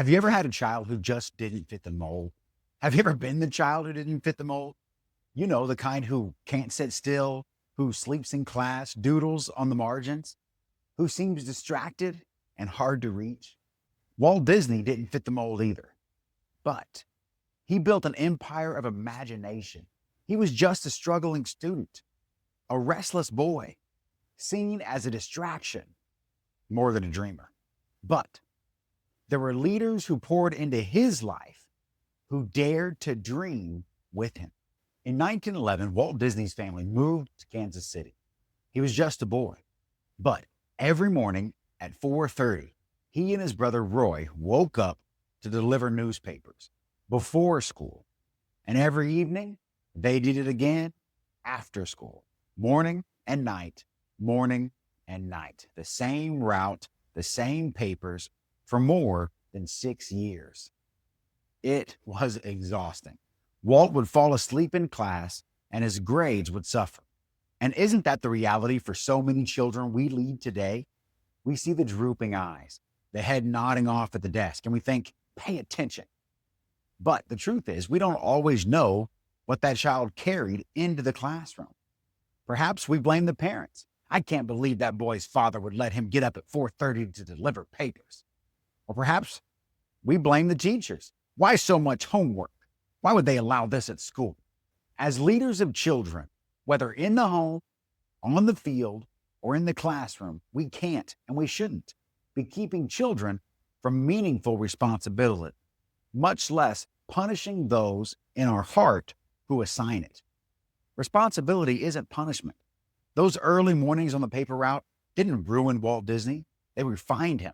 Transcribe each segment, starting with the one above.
Have you ever had a child who just didn't fit the mold? Have you ever been the child who didn't fit the mold? You know, the kind who can't sit still, who sleeps in class, doodles on the margins, who seems distracted and hard to reach. Walt Disney didn't fit the mold either, but he built an empire of imagination. He was just a struggling student, a restless boy, seen as a distraction more than a dreamer. But there were leaders who poured into his life, who dared to dream with him. In 1911, Walt Disney's family moved to Kansas City. He was just a boy, but every morning at 4:30, he and his brother Roy woke up to deliver newspapers before school. And every evening, they did it again after school, morning and night, morning and night. The same route, the same papers for more than 6 years. It was exhausting. Walt would fall asleep in class and his grades would suffer. And isn't that the reality for so many children we lead today? We see the drooping eyes, the head nodding off at the desk, and we think, pay attention. But the truth is, we don't always know what that child carried into the classroom. Perhaps we blame the parents. I can't believe that boy's father would let him get up at 4:30 to deliver papers. Or perhaps we blame the teachers. Why so much homework? Why would they allow this at school? As leaders of children, whether in the home, on the field, or in the classroom, we can't and we shouldn't be keeping children from meaningful responsibility, much less punishing those in our heart who assign it. Responsibility isn't punishment. Those early mornings on the paper route didn't ruin Walt Disney. They refined him.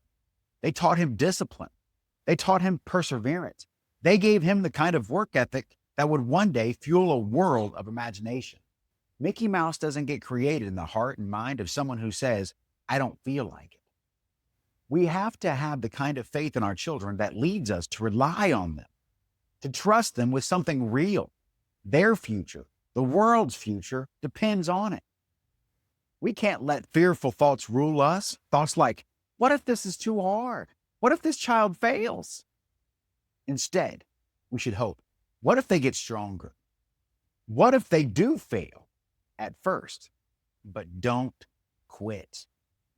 They taught him discipline. They taught him perseverance. They gave him the kind of work ethic that would one day fuel a world of imagination. Mickey Mouse doesn't get created in the heart and mind of someone who says, I don't feel like it. We have to have the kind of faith in our children that leads us to rely on them, to trust them with something real. Their future, the world's future, depends on it. We can't let fearful thoughts rule us. Thoughts like, what if this is too hard? What if this child fails? Instead, we should hope, what if they get stronger? What if they do fail at first, but don't quit?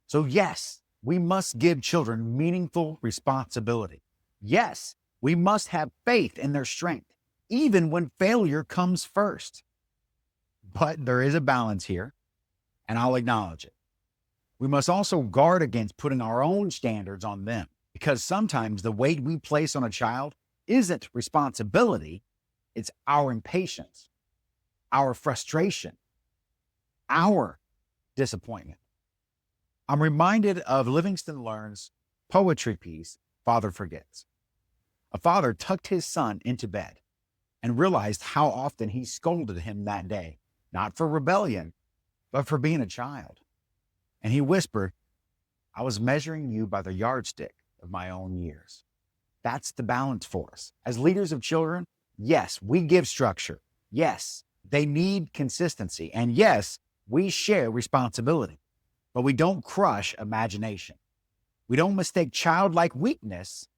So yes, we must give children meaningful responsibility. Yes, we must have faith in their strength, even when failure comes first. But there is a balance here, and I'll acknowledge it. We must also guard against putting our own standards on them, because sometimes the weight we place on a child isn't responsibility, it's our impatience, our frustration, our disappointment. I'm reminded of Livingston Learn's poetry piece, Father Forgets. A father tucked his son into bed and realized how often he scolded him that day, not for rebellion, but for being a child. And he whispered, I was measuring you by the yardstick of my own years. That's the balance for us. As leaders of children, yes, we give structure. Yes, they need consistency. And yes, we share responsibility. But we don't crush imagination. We don't mistake childlike weakness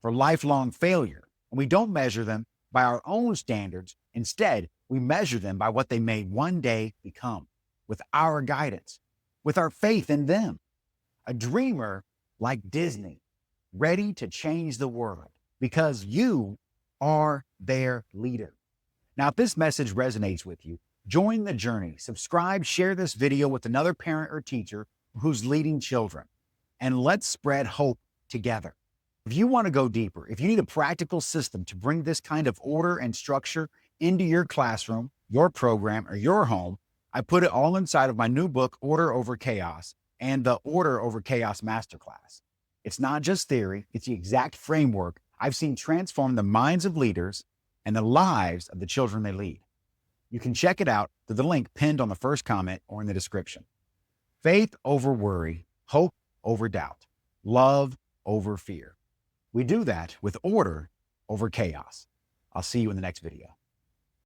for lifelong failure. And we don't measure them by our own standards. Instead, we measure them by what they may one day become, with our guidance, with our faith in them. A dreamer like Disney, ready to change the world because you are their leader. Now, if this message resonates with you, join the journey, subscribe, share this video with another parent or teacher who's leading children, and let's spread hope together. If you want to go deeper, if you need a practical system to bring this kind of order and structure into your classroom, your program, or your home, I put it all inside of my new book, Order Over Chaos, and the Order Over Chaos Masterclass. It's not just theory, it's the exact framework I've seen transform the minds of leaders and the lives of the children they lead. You can check it out through the link pinned on the first comment or in the description. Faith over worry, hope over doubt, love over fear. We do that with order over chaos. I'll see you in the next video.